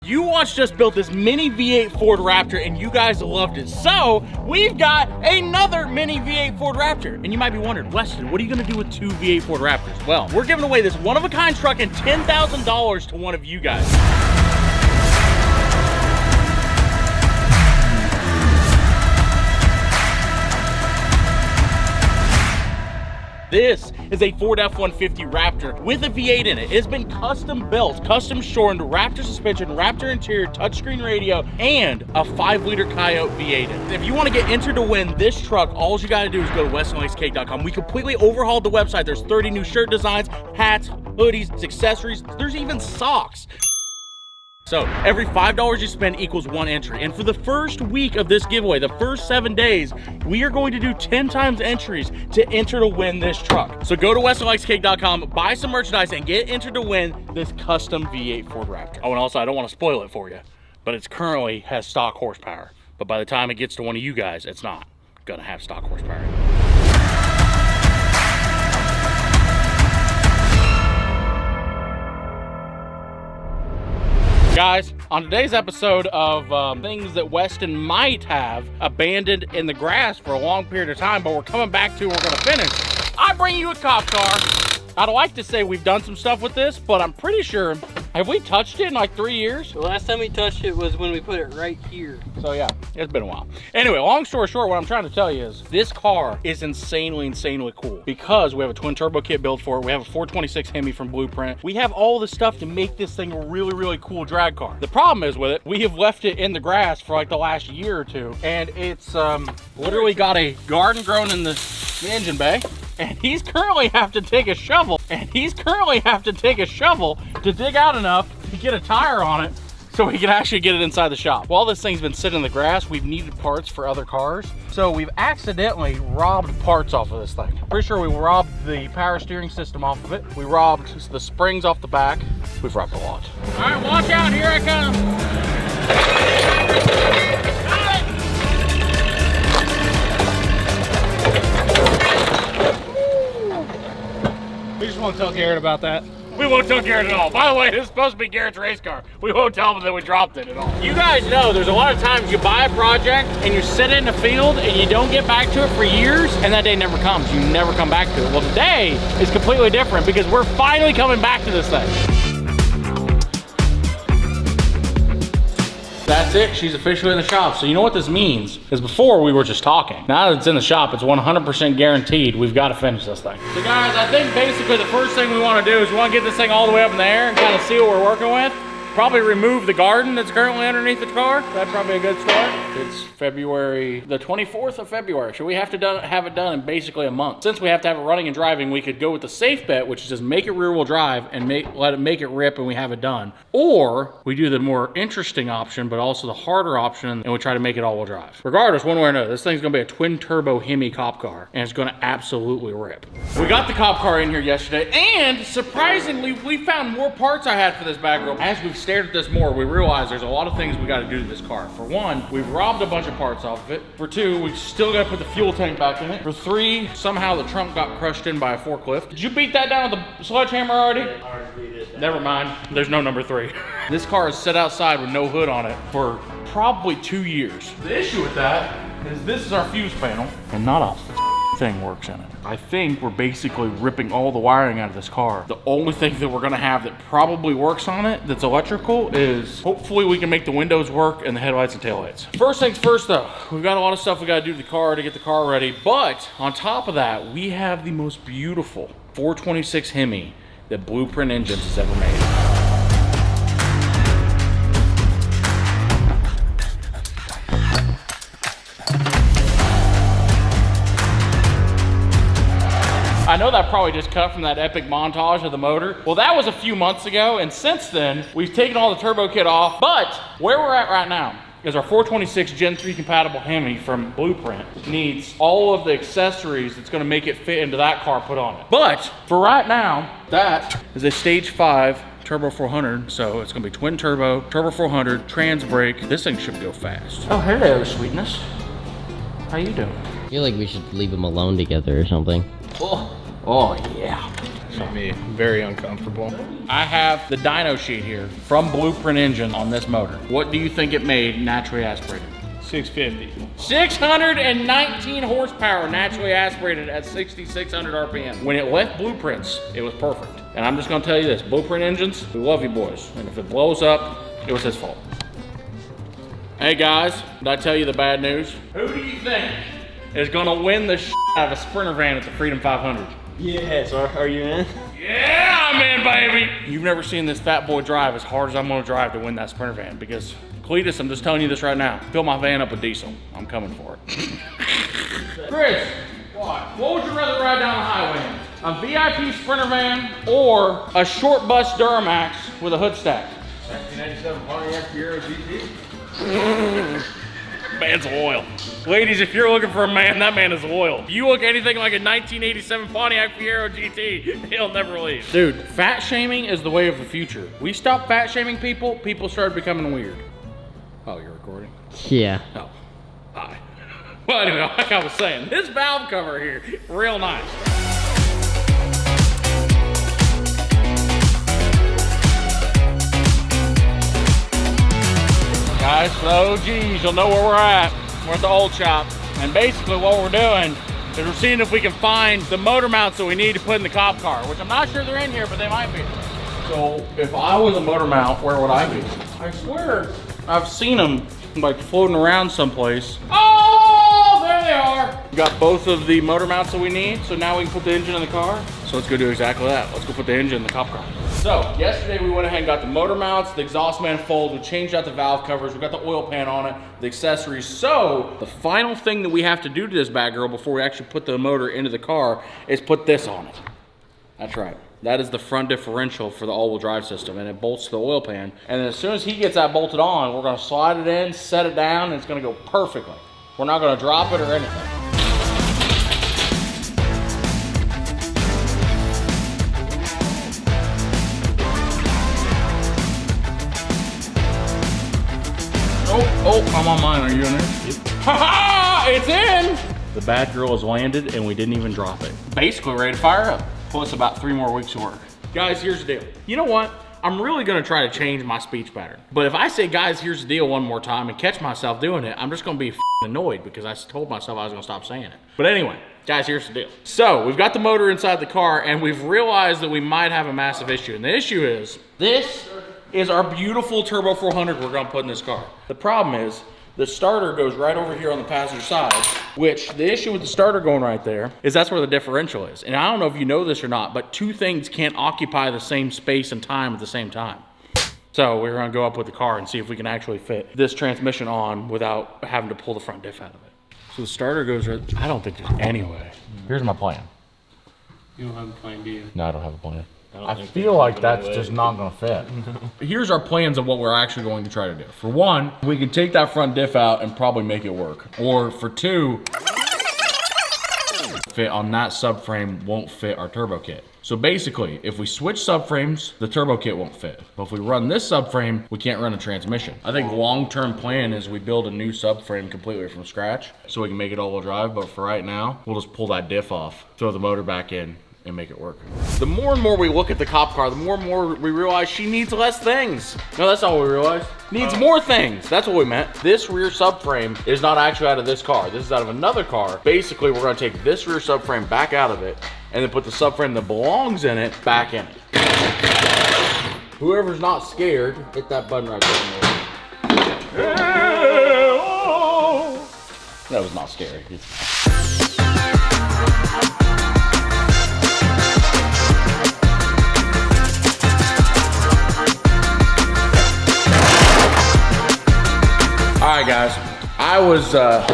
You watched us build this mini V8 Ford Raptor and you guys loved it. So we've got another mini V8 Ford Raptor. And you might be wondering, Weston, what are you gonna do with 2 V8 Ford Raptors? Well, we're giving away this one-of-a-kind truck and $10,000 to one of you guys. This is a Ford F-150 Raptor with a V8 in it. It's been custom built, custom shortened, Raptor suspension, Raptor interior, touchscreen radio, and a 5-liter Coyote V8 in it. If you want to get entered to win this truck, all you got to do is go to westenlakescake.com. We completely overhauled the website. There's 30 new shirt designs, hats, hoodies, accessories. There's even socks. So every $5 you spend equals 1 entry. And for the first week of this giveaway, the first 7 days, we are going to do 10 times entries to enter to win this truck. So go to westenlakescake.com, buy some merchandise, and get entered to win this custom V8 Ford Raptor. Oh, and also, I don't want to spoil it for you, but it currently has stock horsepower. But by the time it gets to one of you guys, it's not gonna have stock horsepower. Guys, on today's episode of things that Weston might have abandoned in the grass for a long period of time, but we're coming back to, we're gonna finish, I bring you a cop car. I'd like to say we've done some stuff with this, but I'm pretty sure, have we touched it in like 3 years? The last time we touched it was when we put it right here. So yeah, it's been a while. Anyway, long story short, what I'm trying to tell you is this car is insanely cool because we have a twin turbo kit built for it. We have a 426 Hemi from Blueprint. We have all the stuff to make this thing a really cool drag car. The problem is with it, we have left it in the grass for like the last year or two, and it's literally got a garden grown in the engine bay. And he's currently have to take a shovel, to dig out enough to get a tire on it so we can actually get it inside the shop. While this thing's been sitting in the grass, we've needed parts for other cars. So we've accidentally robbed parts off of this thing. Pretty sure we robbed the power steering system off of it. We robbed the springs off the back. We've robbed a lot. All right, watch out, here I come. We just won't tell Garrett about that. We won't tell Garrett at all. By the way, this is supposed to be Garrett's race car. We won't tell him that we dropped it at all. You guys know there's a lot of times you buy a project and you sit in the field and you don't get back to it for years and that day never comes. You never come back to it. Well, today is completely different because we're finally coming back to this thing. That's it, she's officially in the shop. So you know what this means? Because before we were just talking. Now that it's in the shop, it's 100% guaranteed we've got to finish this thing. So guys, I think basically the first thing we want to do is we want to get this thing all the way up in the air and kind of see what we're working with. Probably remove the garden that's currently underneath the car. That's probably a good start. It's February, the 24th of February. So we have to have it done in basically a month. Since we have to have it running and driving, we could go with the safe bet, which is just make it rear wheel drive and let it make it rip and we have it done. Or we do the more interesting option, but also the harder option, and we try to make it all wheel drive. Regardless, one way or another, this thing's gonna be a twin turbo Hemi cop car and it's gonna absolutely rip. We got the cop car in here yesterday and surprisingly, we found more parts I had for this bag rope. As we've stared at this more, we realized there's a lot of things we got to do to this car. For one, we've robbed a bunch of parts off of it. For two, we still got to put the fuel tank back in it. For three, somehow the trunk got crushed in by a forklift. Did you beat that down with the sledgehammer already? I already beat it. Never mind, there's no number 3. This car is set outside with no hood on it for probably 2 years. The issue with that is this is our fuse panel and not a thing works in it. I think we're basically ripping all the wiring out of this car. The only thing that we're gonna have that probably works on it that's electrical is hopefully we can make the windows work and the headlights and taillights. First things first though, we've got a lot of stuff we gotta do to the car to get the car ready, but on top of that, we have the most beautiful 426 Hemi that Blueprint Engines has ever made. I know that probably just cut from that epic montage of the motor. Well, that was a few months ago, and since then, we've taken all the turbo kit off, but where we're at right now is our 426 Gen 3 compatible Hemi from Blueprint needs all of the accessories that's gonna make it fit into that car put on it. But for right now, that is a stage 5 Turbo 400, so it's gonna be twin turbo, Turbo 400, trans brake. This thing should go fast. Oh, hello, sweetness. How you doing? I feel like we should leave them alone together or something. Oh yeah. Made me very uncomfortable. I have the dyno sheet here from Blueprint Engine on this motor. What do you think it made naturally aspirated? 650. 619 horsepower naturally aspirated at 6,600 RPM. When it left Blueprints, it was perfect. And I'm just gonna tell you this, Blueprint Engines, we love you boys. And if it blows up, it was his fault. Hey guys, did I tell you the bad news? Who do you think is gonna win the out of a Sprinter van at the Freedom 500? Yes, are you in? Yeah, I'm in, baby. You've never seen this fat boy drive as hard as I'm gonna drive to win that Sprinter van, because Cletus, I'm just telling you this right now. Fill my van up with diesel. I'm coming for it. Chris, what would you rather ride down the highway in? A VIP Sprinter van or a short bus Duramax with a hood stack? 1987 Pontiac Fiero GT. Man's loyal. Ladies, if you're looking for a man, that man is loyal. If you look anything like a 1987 Pontiac Fiero GT, he'll never leave. Dude, fat shaming is the way of the future. We stopped fat shaming people, people started becoming weird. Oh, you're recording? Yeah. Oh, hi. Well, anyway, like I was saying, this valve cover here, real nice. Guys, for the OGs, you'll know where we're at. We're at the old shop. And basically what we're doing is we're seeing if we can find the motor mounts that we need to put in the cop car, which I'm not sure they're in here, but they might be. So if I was a motor mount, where would I be? I swear I've seen them like floating around someplace. Oh, there they are. We got both of the motor mounts that we need, so now we can put the engine in the car. So let's go do exactly that. Let's go put the engine in the cop car. So yesterday we went ahead and got the motor mounts, the exhaust manifold, we changed out the valve covers, we got the oil pan on it, the accessories. So the final thing that we have to do to this bad girl before we actually put the motor into the car is put this on it. That's right. That is the front differential for the all-wheel drive system, and it bolts to the oil pan. And then as soon as he gets that bolted on, we're gonna slide it in, set it down, and it's gonna go perfectly. We're not gonna drop it or anything. Oh, I'm on mine. Are you in there? Yep. Ha-ha! It's in! The bad girl has landed and we didn't even drop it. Basically ready to fire up. Plus about 3 more weeks of work. Guys, here's the deal. You know what? I'm really gonna try to change my speech pattern. But if I say, guys, here's the deal one more time and catch myself doing it, I'm just gonna be annoyed because I told myself I was gonna stop saying it. But anyway, guys, here's the deal. So we've got the motor inside the car and we've realized that we might have a massive issue. And the issue is, this is our beautiful Turbo 400 we're gonna put in this car. The problem is, the starter goes right over here on the passenger side, which the issue with the starter going right there is that's where the differential is. And I don't know if you know this or not, but 2 things can't occupy the same space and time at the same time. So we're gonna go up with the car and see if we can actually fit this transmission on without having to pull the front diff out of it. So the starter goes right, I don't think there's any way. Here's my plan. You don't have a plan, do you? No, I don't have a plan. I feel like that's just not gonna fit. Here's our plans of what we're actually going to try to do. For one, we can take that front diff out and probably make it work. Or for 2, fit on that subframe won't fit our turbo kit. So basically, if we switch subframes, the turbo kit won't fit. But if we run this subframe, we can't run a transmission. I think long-term plan is we build a new subframe completely from scratch so we can make it all-wheel drive. But for right now, we'll just pull that diff off, throw the motor back in, and make it work. The more and more we look at the cop car, the more and more we realize she needs less things. No, that's not what we realized. Needs more things. That's what we meant. This rear subframe is not actually out of this car. This is out of another car. Basically, we're gonna take this rear subframe back out of it and then put the subframe that belongs in it back in it. Whoever's not scared, hit that button right there. That was not scary. All right, guys, I was a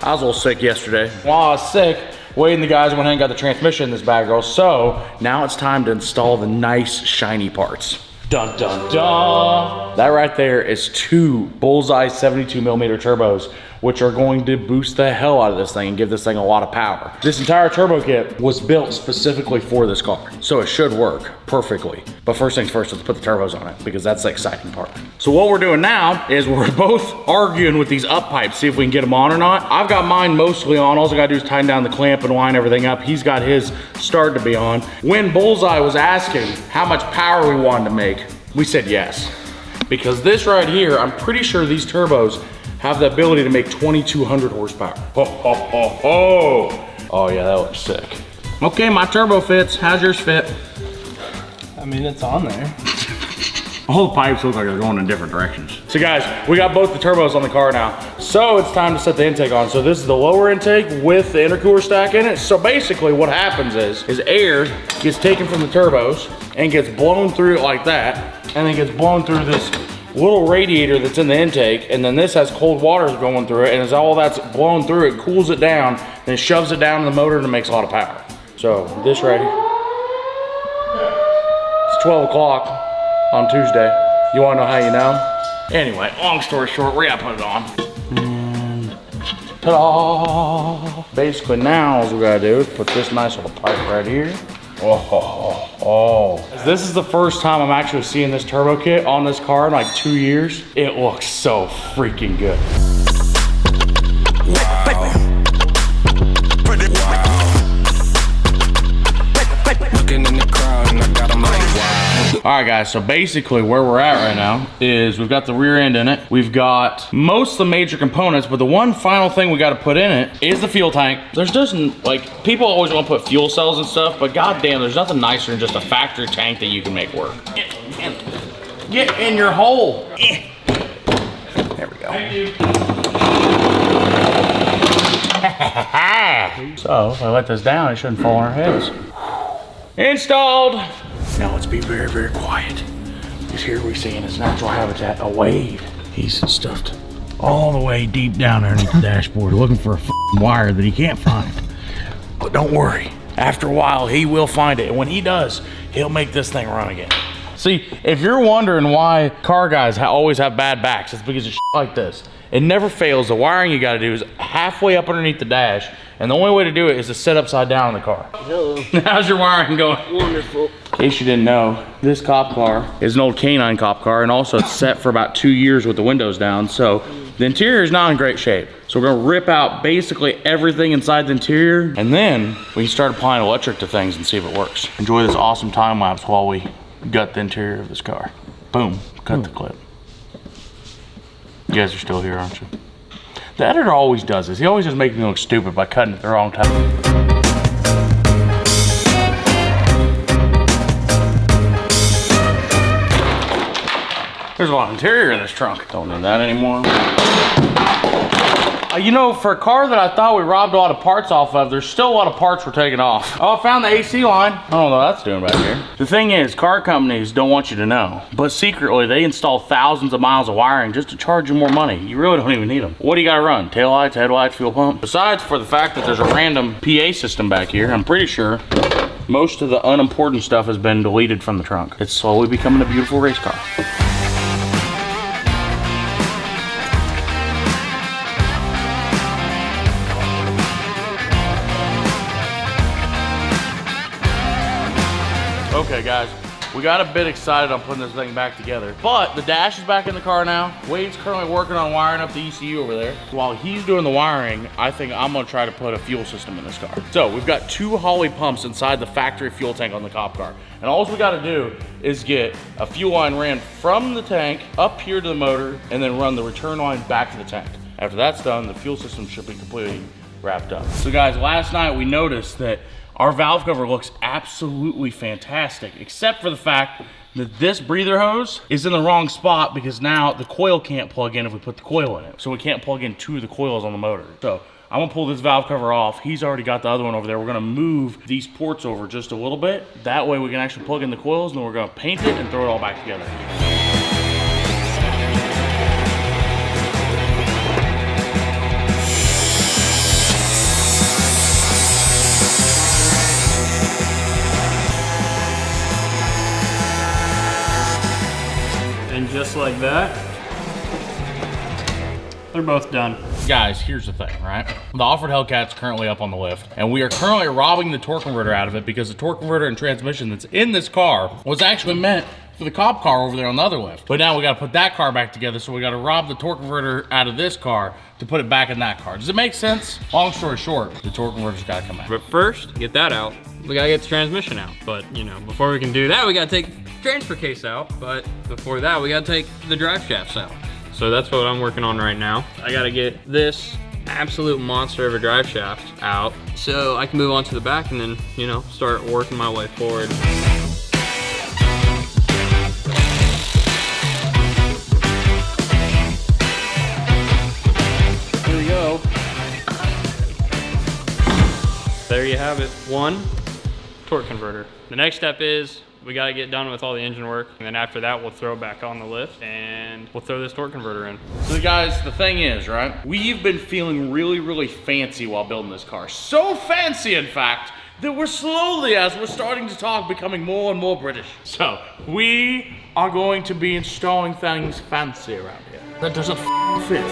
little sick yesterday. While I was sick, Wade and the guys went ahead and got the transmission in this bad girl. So now it's time to install the nice shiny parts. Dun, dun, dun. That right there is 2 Bullseye 72mm turbos which are going to boost the hell out of this thing and give this thing a lot of power. This entire turbo kit was built specifically for this car, so it should work perfectly. But first things first, let's put the turbos on it because that's the exciting part. So what we're doing now is we're both arguing with these up pipes, see if we can get them on or not. I've got mine mostly on. All I gotta do is tighten down the clamp and line everything up. He's got his started to be on. When Bullseye was asking how much power we wanted to make, we said yes. Because this right here, I'm pretty sure these turbos have the ability to make 2,200 horsepower. Ho, ho, ho, ho. Oh yeah, that looks sick. Okay, my turbo fits. How's yours fit? I mean, it's on there. All the pipes look like they're going in different directions. So guys, we got both the turbos on the car now. So it's time to set the intake on. So this is the lower intake with the intercooler stack in it. So basically what happens is air gets taken from the turbos and gets blown through it like that, and then gets blown through this little radiator that's in the intake, and then this has cold water going through it, and as all that's blown through it, cools it down, then shoves it down in the motor and it makes a lot of power. So this right here, it's 12 o'clock on Tuesday. You wanna know how you know? Anyway, long story short, we gotta put it on. And ta-da! Basically now, all we gotta do is put this nice little pipe right here. Oh. This is the first time I'm actually seeing this turbo kit on this car in like 2 years. It looks so freaking good. All right guys, so basically where we're at right now is we've got the rear end in it. We've got most of the major components, but the one final thing we got to put in it is the fuel tank. There's just, like, people always want to put fuel cells and stuff, but goddamn, there's nothing nicer than just a factory tank that you can make work. Get in your hole. There we go. Thank you. So if I let this down, it shouldn't fall on our heads. Installed. Now let's be very, very quiet. Because here we see in its natural habitat a wave. He's stuffed all the way deep down underneath the dashboard looking for a wire that he can't find. But don't worry, after a while he will find it. And when he does, he'll make this thing run again. See, if you're wondering why car guys always have bad backs, it's because of shit like this. It never fails. The wiring you gotta do is halfway up underneath the dash, and the only way to do it is to sit upside down in the car. Hello. How's your wiring going? Wonderful. In case you didn't know, this cop car is an old canine cop car, and also it's set for about 2 years with the windows down, so the interior is not in great shape. So we're gonna rip out basically everything inside the interior, and then we can start applying electric to things and see if it works. Enjoy this awesome time lapse while we gut the interior of this car. Boom, cut the clip. You guys are still here, aren't you? The editor always does this. He always just makes me look stupid by cutting at the wrong time. There's a lot of interior in this trunk. Don't need that anymore. You know, for a car that I thought we robbed a lot of parts off of, there's still a lot of parts we're taking off. Oh, I found the AC line. I don't know what that's doing back here. The thing is, car companies don't want you to know, but secretly they install thousands of miles of wiring just to charge you more money. You really don't even need them. What do you gotta run? Taillights, headlights, fuel pump? Besides for the fact that there's a random PA system back here, I'm pretty sure most of the unimportant stuff has been deleted from the trunk. It's slowly becoming a beautiful race car. Okay guys, we got a bit excited on putting this thing back together, but the dash is back in the car now. Wade's currently working on wiring up the ECU over there. While he's doing the wiring, I think I'm gonna try to put a fuel system in this car. So we've got 2 Holley pumps inside the factory fuel tank on the cop car. And all we gotta do is get a fuel line ran from the tank up here to the motor and then run the return line back to the tank. After that's done, the fuel system should be completely wrapped up. So guys, last night we noticed that our valve cover looks absolutely fantastic, except for the fact that this breather hose is in the wrong spot because now the coil can't plug in if we put the coil in it. So we can't plug in 2 of the coils on the motor. So I'm gonna pull this valve cover off. He's already got the other one over there. We're gonna move these ports over just a little bit. That way we can actually plug in the coils, and then we're gonna paint it and throw it all back together. And just like that, They're both done. Guys, here's the thing, right? The Off-Road Hellcat's currently up on the lift, and we are currently robbing the torque converter out of it because the torque converter and transmission that's in this car was actually meant for the cop car over there on the other lift. But now we gotta put that car back together, so we gotta rob the torque converter out of this car to put it back in that car. Does it make sense? Long story short, the torque converter's gotta come out. But first, get that out. We gotta get the transmission out. But, you know, before we can do that, we gotta take the transfer case out. But before that, we gotta take the drive shafts out. So that's what I'm working on right now. I gotta get this absolute monster of a drive shaft out so I can move on to the back and then, you know, start working my way forward. Here we go. There you have it. One torque converter. The next step is we got to get done with all the engine work, and then after that we'll throw it back on the lift and we'll throw this torque converter in. So guys, the thing is, right? We've been feeling really, really fancy while building this car. So fancy, in fact, that we're slowly, as we're starting to talk, becoming more and more British. So we are going to be installing things fancy around here. That doesn't fit.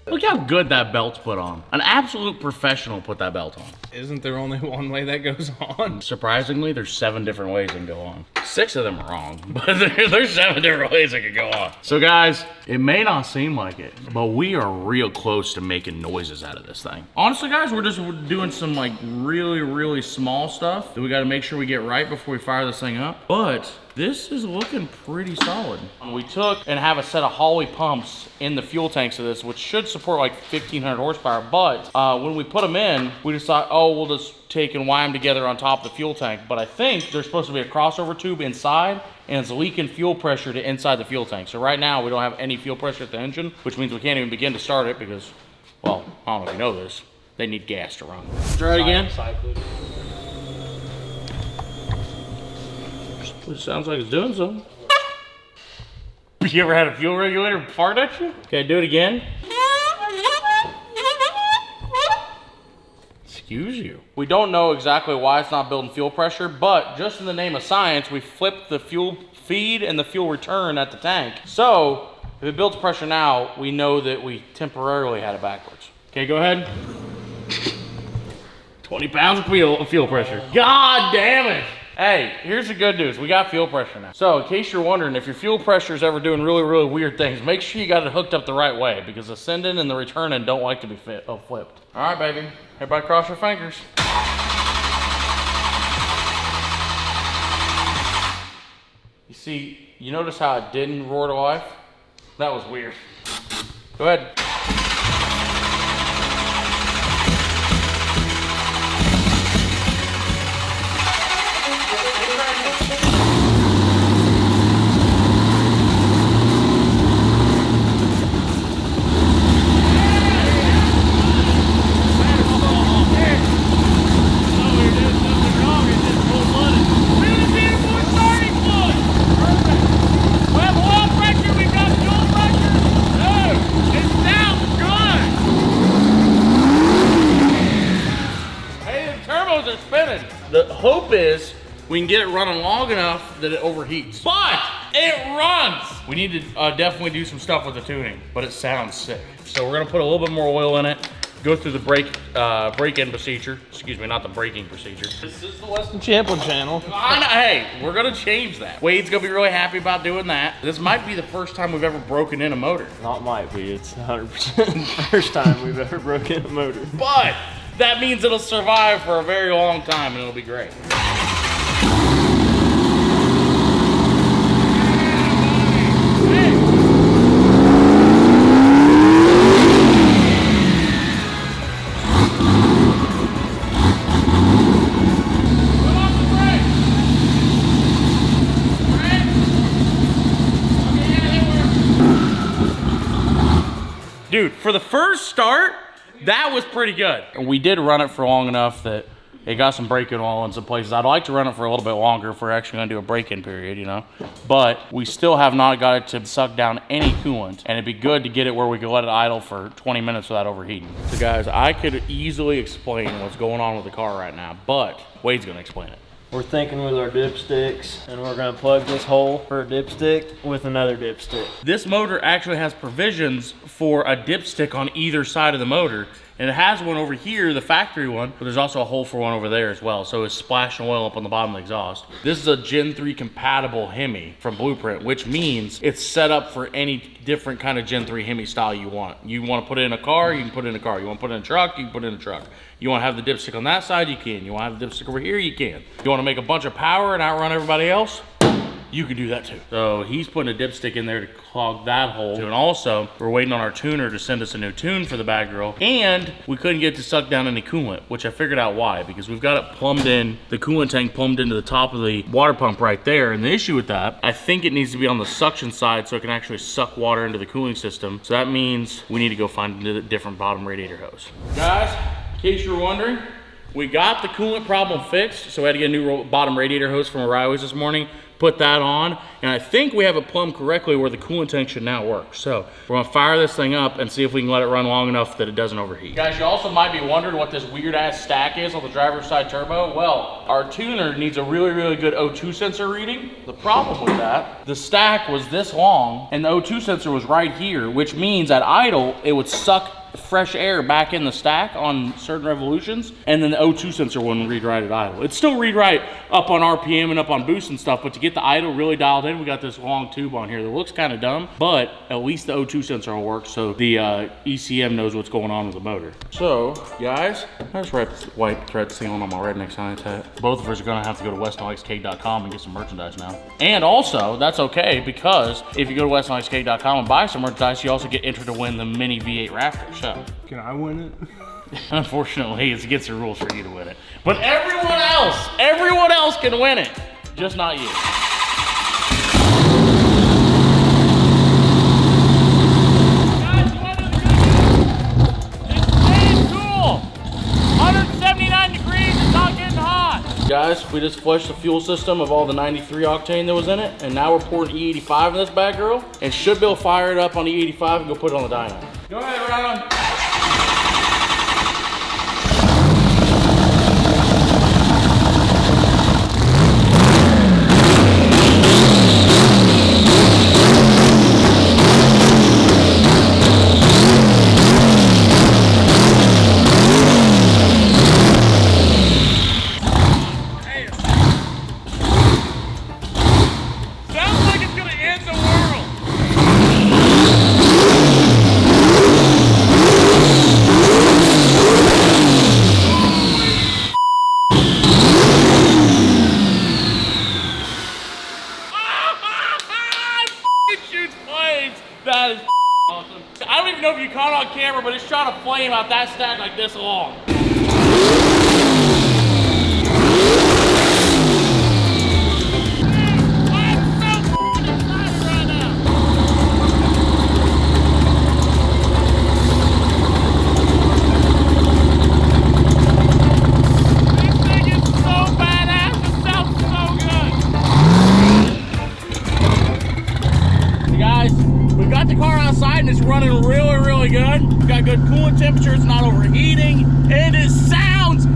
Look how good that belt's put on. An absolute professional put that belt on. Isn't there only one way that goes on? Surprisingly, there's 7 different ways it can go on. 6 of them are wrong, but there's 7 different ways it can go on. So guys, it may not seem like it, but we are real close to making noises out of this thing. Honestly guys, we're doing some like really, really small stuff that we gotta make sure we get right before we fire this thing up. But this is looking pretty solid. We took and have a set of Holley pumps in the fuel tanks of this, which should support like 1,500 horsepower. But when we put them in, we decided, oh, we'll just take and wire them together on top of the fuel tank. But I think there's supposed to be a crossover tube inside, and it's leaking fuel pressure to inside the fuel tank. So right now we don't have any fuel pressure at the engine, which means we can't even begin to start it because, well, I don't know if you know this, they need gas to run. Try it again. It sounds like it's doing something. You ever had a fuel regulator fart at you? Okay, do it again. Excuse you. We don't know exactly why it's not building fuel pressure, but just in the name of science, we flipped the fuel feed and the fuel return at the tank. So, if it builds pressure now, we know that we temporarily had it backwards. Okay, go ahead. 20 pounds of fuel pressure. God damn it! Hey, here's the good news. We got fuel pressure now. So, in case you're wondering, if your fuel pressure is ever doing really, really weird things, make sure you got it hooked up the right way, because the send-in and the return-in don't like to be flipped. All right, baby. Everybody cross your fingers. You see, you notice how it didn't roar to life? That was weird. Go ahead. The hope is we can get it running long enough that it overheats. But it runs! We need to definitely do some stuff with the tuning, but it sounds sick. So we're gonna put a little bit more oil in it, go through the break-in procedure. Excuse me, not the braking procedure. This is the Westen Champlin channel. Hey, we're gonna change that. Wade's gonna be really happy about doing that. This might be the first time we've ever broken in a motor. Not might be, it's 100% the first time we've ever broken a motor. But that means it'll survive for a very long time and it'll be great. Dude, for the first start, that was pretty good. We did run it for long enough that it got some break-in oil in some places. I'd like to run it for a little bit longer if we're actually gonna do a break-in period, you know? But we still have not got it to suck down any coolant, and it'd be good to get it where we could let it idle for 20 minutes without overheating. So guys, I could easily explain what's going on with the car right now, but Wade's gonna explain it. We're thinking with our dipsticks, and we're gonna plug this hole for a dipstick with another dipstick. This motor actually has provisions for a dipstick on either side of the motor. And it has one over here, the factory one, but there's also a hole for one over there as well. So it's splashing oil up on the bottom of the exhaust. This is a Gen 3 compatible Hemi from Blueprint, which means it's set up for any different kind of Gen 3 Hemi style you want. You want to put it in a car, you can put it in a car. You want to put it in a truck, you can put it in a truck. You want to have the dipstick on that side, you can. You want to have the dipstick over here, you can. You want to make a bunch of power and outrun everybody else? You can do that too. So he's putting a dipstick in there to clog that hole. And also, we're waiting on our tuner to send us a new tune for the bag grill. And we couldn't get it to suck down any coolant, which I figured out why, because we've got it plumbed in, the coolant tank plumbed into the top of the water pump right there. And the issue with that, I think it needs to be on the suction side so it can actually suck water into the cooling system. So that means we need to go find a different bottom radiator hose. Guys, in case you're wondering, we got the coolant problem fixed. So we had to get a new bottom radiator hose from O'Reilly's this morning. Put that on, and I think we have it plumbed correctly where the coolant tank should now work. So we're gonna fire this thing up and see if we can let it run long enough that it doesn't overheat. Guys, you also might be wondering what this weird ass stack is on the driver's side turbo. Well, our tuner needs a really, really good O2 sensor reading. The problem with that, the stack was this long and the O2 sensor was right here, which means at idle, it would suck fresh air back in the stack on certain revolutions, and then the O2 sensor wouldn't read right at idle. It'd still read right up on RPM and up on boost and stuff, but to get the idle really dialed in, we got this long tube on here that looks kind of dumb, but at least the O2 sensor will work so the ECM knows what's going on with the motor. So, guys, I just wipe thread sealing on my redneck science hat. Both of us are gonna have to go to WestonLakesCake.com and get some merchandise now. And also, that's okay, because if you go to WestonLakesCake.com and buy some merchandise, you also get entered to win the mini V8 Raptor. So, Can I win it? unfortunately, it's against the rules for you to win it. But everyone else can win it. Just not you. Guys, you want to know the good news? It's staying cool. 179 degrees, it's not getting hot. Guys, we just flushed the fuel system of all the 93 octane that was in it, and now we're pouring E85 in this bag grill, and should be able to fire it up on E85 and go put it on the dyno. Go ahead, Ron. Sounds like it's gonna end the world. It shoots flames. That is awesome. I don't even know if you caught it on camera, but it shot a flame out that stack like this long. We've got the car outside and it's running really, really good. We've got good coolant temperature, it's not overheating. It sounds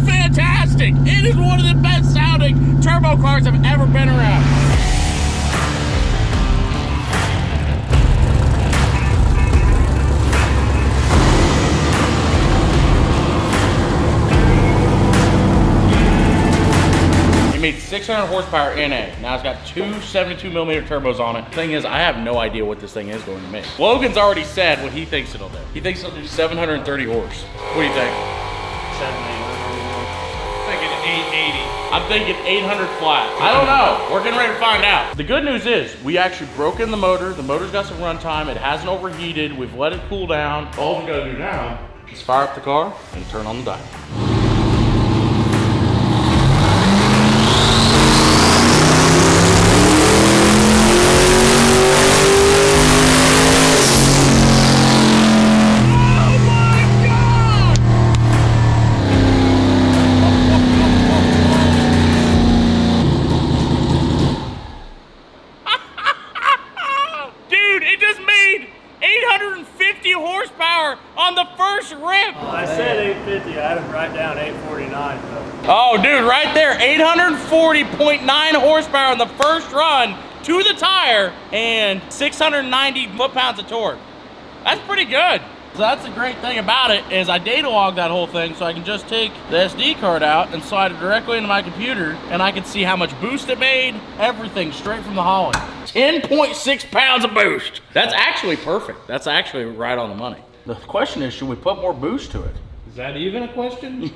fantastic. It is one of the best sounding turbo cars I've ever been around. It made 600 horsepower NA. Now it's got two 72mm turbos on it. The thing is, I have no idea what this thing is going to make. Logan's already said what he thinks it'll do. He thinks it'll do 730 horse. What do you think? 880. I'm thinking 800 flat. I don't know. We're getting ready to find out. The good news is we actually broke in the motor. The motor's got some runtime. It hasn't overheated. We've let it cool down. All we gotta do now is fire up the car and turn on the dyno. 849 though. Oh, dude, right there, 840.9 horsepower in the first run to the tire and 690 foot-pounds of torque. That's pretty good. So that's the great thing about it is I data log that whole thing so I can just take the SD card out and slide it directly into my computer and I can see how much boost it made, everything straight from the hauling. 10.6 pounds of boost. That's actually perfect. That's actually right on the money. The question is, should we put more boost to it? Is that even a question?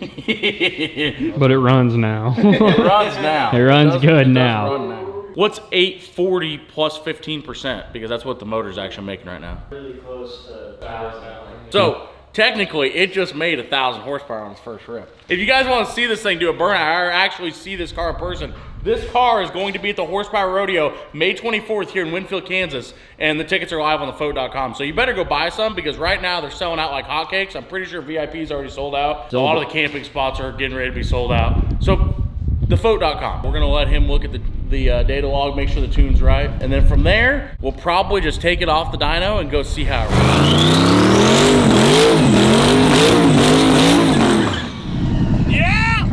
But it runs now. It runs now. It runs good It does now. run now. What's 840 plus 15%? Because that's what the motor's actually making right now. Really close to 1,000. So technically, it just made 1,000 horsepower on its first rip. If you guys want to see this thing do a burnout, or actually see this car in person, this car is going to be at the Horsepower Rodeo May 24th here in Winfield, Kansas, and the tickets are live on thefoat.com. So you better go buy some because right now they're selling out like hotcakes. I'm pretty sure VIP's already sold out. A lot of the camping spots are getting ready to be sold out. So thefoat.com. We're gonna let him look at the data log, make sure the tune's right, and then from there we'll probably just take it off the dyno and go see how it runs. Yeah,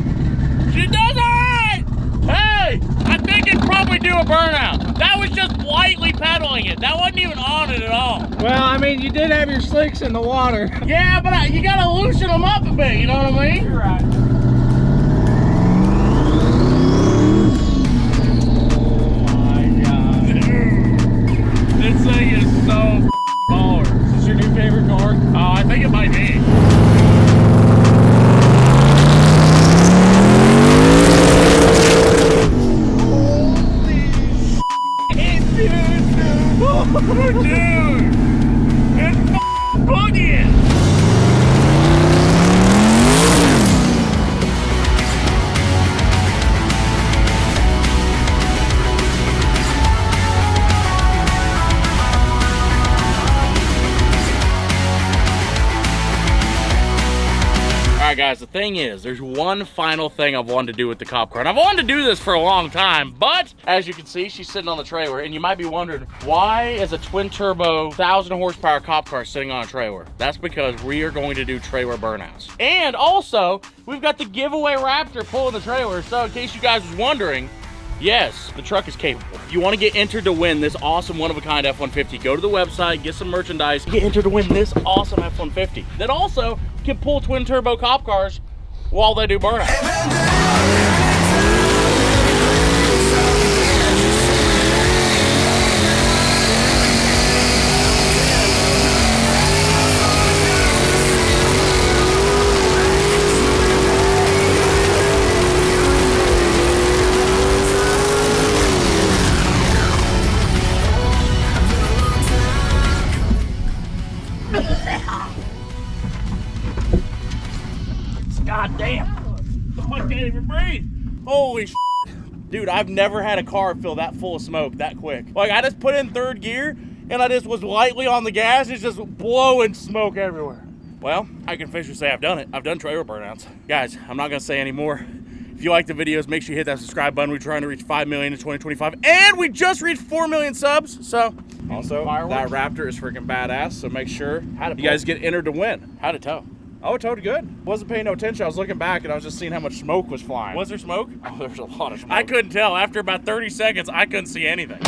she does all right. Hey, I think it'd probably do a burnout. That was just lightly pedaling it. That wasn't even on it at all. Well, I mean, you did have your slicks in the water. Yeah, but you gotta loosen them up a bit. You know what I mean? You're right. This thing is so baller. Is this your new favorite car? I think it might be. Holy shit, dude! Dude! It's boogieing! Alright guys, the thing is, there's one final thing I've wanted to do with the cop car. And I've wanted to do this for a long time, but as you can see, she's sitting on the trailer, and you might be wondering, why is a twin turbo 1,000 horsepower cop car sitting on a trailer? That's because we are going to do trailer burnouts. And also, we've got the giveaway Raptor pulling the trailer, so in case you guys was wondering, yes, the truck is capable. If you want to get entered to win this awesome one-of-a-kind F-150, go to the website, get some merchandise, get entered to win this awesome F-150. That also can pull twin turbo cop cars while they do burnouts. God damn. I can't even breathe. Holy shit. Dude, I've never had a car feel that full of smoke that quick. Like, I just put in third gear and I just was lightly on the gas. It's just blowing smoke everywhere. Well, I can officially say I've done it. I've done trailer burnouts. Guys, I'm not gonna say any more. If you like the videos, make sure you hit that subscribe button. We're trying to reach 5 million in 2025, and we just reached 4 million subs, so. Also, that Raptor is freaking badass, so make sure you guys get entered to win. How'd it tow? Oh, it towed good. Wasn't paying no attention. I was looking back and I was just seeing how much smoke was flying. Was there smoke? Oh, there's a lot of smoke. I couldn't tell. After about 30 seconds, I couldn't see anything.